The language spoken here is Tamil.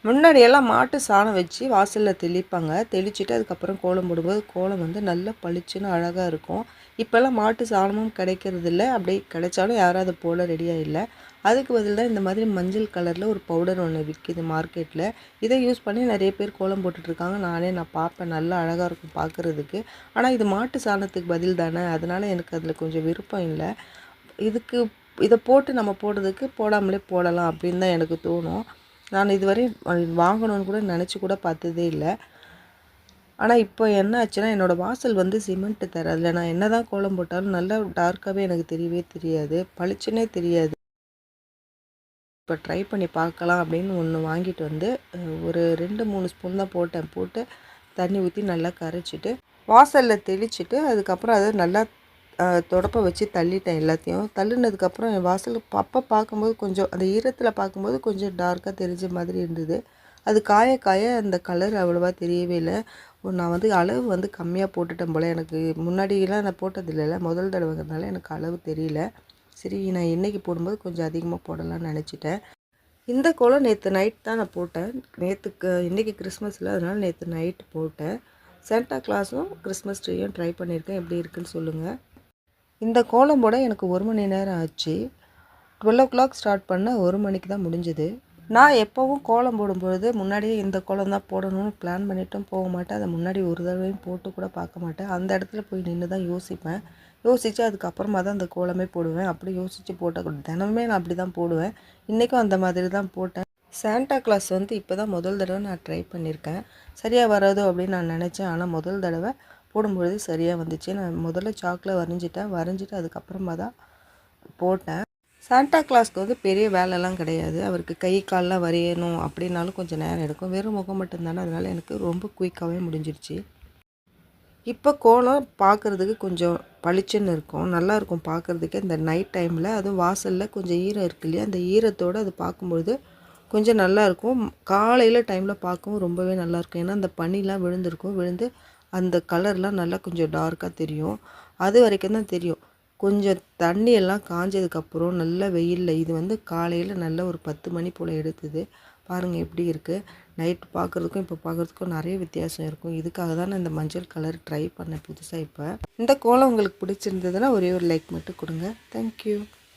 முன்னாடியெல்லாம் மாட்டு சாணம் வச்சு வாசலில் தெளிப்பாங்க. தெளிச்சுட்டு அதுக்கப்புறம் கோலம் போடும்போது கோலம் வந்து நல்லா பளிச்சுன்னு அழகாக இருக்கும். இப்போல்லாம் மாட்டு சாணமும் கிடைக்கிறதில்ல. அப்படி கிடைச்சாலும் யாரும் அதை போட ரெடியாக இல்லை. அதுக்கு பதில் தான் இந்த மாதிரி மஞ்சள் கலரில் ஒரு பவுடர் ஒன்று விற்கிது மார்க்கெட்டில். இதை யூஸ் பண்ணி நிறைய பேர் கோலம் போட்டுட்ருக்காங்க. நான் பார்ப்பேன், நல்லா அழகாக இருக்கும் பார்க்குறதுக்கு. ஆனால் இது மாட்டு சாணத்துக்கு பதில் தானே, அதனால் எனக்கு அதில் கொஞ்சம் விருப்பம் இல்லை. இதை போட்டு நம்ம போடுறதுக்கு போடாமலே போடலாம் அப்படின்னு தான் எனக்கு தோணும். நான் இதுவரை வாங்கணும்னு கூட நினச்சி கூட பார்த்ததே இல்லை. ஆனால் இப்போ என்ன ஆச்சுன்னா, என்னோடய வாசல் வந்து சிமெண்ட்டு தர அதில் நான் என்ன தான் கோலம் போட்டாலும் நல்லா டார்க்காகவே எனக்கு தெரியவே தெரியாது, பளிச்சுன்னே தெரியாது. இப்போ ட்ரை பண்ணி பார்க்கலாம் அப்படின்னு ஒன்று வாங்கிட்டு வந்து ஒரு 2-3 ஸ்பூன் தான் போட்டு தண்ணி ஊற்றி நல்லா கரைச்சிட்டு வாசலில் தெளிச்சுட்டு அதுக்கப்புறம் அதை நல்லா தொடப்ப வச்சு தள்ளிட்டேன். எல்லாத்தையும் தள்ளினதுக்கப்புறம் என் வாசல் அப்போ பார்க்கும்போது கொஞ்சம் அந்த ஈரத்தில் பார்க்கும்போது கொஞ்சம் டார்க்காக தெரிஞ்ச மாதிரி இருந்தது. அது காய அந்த கலர் அவ்வளோவா தெரியவே இல்லை. நான் வந்து அளவு வந்து கம்மியாக போட்டுட்டேன் போல். எனக்கு முன்னாடியெல்லாம் நான் போட்டதில்லைல்ல, முதல் தடவைங்கிறதுனால எனக்கு அளவு தெரியல. சரி, நான் இன்றைக்கி போடும்போது கொஞ்சம் அதிகமாக போடலாம்னு நினச்சிட்டேன். இந்த கோலம் நேற்று நைட் தான் நான் போட்டேன். இன்றைக்கி கிறிஸ்மஸில், அதனால் நேற்று நைட்டு போட்டேன். சாண்டா கிளாஸும் கிறிஸ்மஸ் ட்ரீயும் ட்ரை பண்ணியிருக்கேன். எப்படி இருக்குன்னு சொல்லுங்கள். இந்த கோலம் போட எனக்கு 1 மணி நேரம் ஆச்சு. 12 ஸ்டார்ட் பண்ண 1 மணிக்கு தான் முடிஞ்சுது. நான் எப்போவும் கோலம் போடும்பொழுது முன்னாடியே இந்த கோலம் தான் போடணும்னு பிளான் பண்ணிட்டும் போக மாட்டேன். அதை முன்னாடி ஒரு தடவையும் போட்டு கூட பார்க்க மாட்டேன். அந்த இடத்துல போய் நின்று தான் யோசிப்பேன். யோசித்து அதுக்கப்புறமா தான் அந்த கோலமே போடுவேன். அப்படி யோசித்து போட்டால் தினமுமே நான் அப்படி தான் போடுவேன். இன்றைக்கும் அந்த மாதிரி தான் போட்டேன். சாண்டா கிளாஸ் வந்து இப்போ தான் முதல் தடவை நான் ட்ரை பண்ணியிருக்கேன். சரியாக வராதோ அப்படின்னு நான் நினச்சேன். ஆனால் முதல் தடவை போடும்பொழுது சரியாக வந்துச்சு. நான் முதல்ல சாக்கில் வரைஞ்சிட்டு அதுக்கப்புறமா தான் போட்டேன். சாண்டா கிளாஸ்க்கு வந்து பெரிய வேலைலாம் கிடையாது. அவருக்கு கை கால்லாம் வரையணும் அப்படின்னாலும் கொஞ்சம் நேரம் எடுக்கும். வெறும் முகம் மட்டும்தானே, அதனால் எனக்கு ரொம்ப குயிக்காகவே முடிஞ்சிருச்சு. இப்போ கோலம் பார்க்குறதுக்கு கொஞ்சம் பளிச்சுன்னு இருக்கும், நல்லாயிருக்கும் பார்க்குறதுக்கு. இந்த நைட் டைமில் அதுவும் வாசலில் கொஞ்சம் ஈரம் இருக்கு இல்லையா, அந்த ஈரத்தோடு அது பார்க்கும்பொழுது கொஞ்சம் நல்லாயிருக்கும். காலையில் டைமில் பார்க்கவும் ரொம்பவே நல்லாயிருக்கும். ஏன்னா அந்த பனிலாம் விழுந்து அந்த கலர்லாம் நல்லா கொஞ்சம் டார்க்காக தெரியும். அது வரைக்கும் தான் தெரியும். கொஞ்சம் தண்ணியெல்லாம் காஞ்சதுக்கப்புறம் நல்ல வெயிலில் இது வந்து காலையில் நல்ல ஒரு 10 மணி போல் எடுத்தது. பாருங்கள் எப்படி இருக்குது. நைட்டு பார்க்குறதுக்கும் இப்போ பார்க்குறதுக்கும் நிறைய வித்தியாசம் இருக்கும். இதுக்காக தான் நான் இந்த மஞ்சள் கலர் ட்ரை பண்ணேன் புதுசாக. இப்போ இந்த கோலம் உங்களுக்கு பிடிச்சிருந்ததுன்னா ஒரே ஒரு லைக் மட்டும் கொடுங்க. தேங்க்யூ.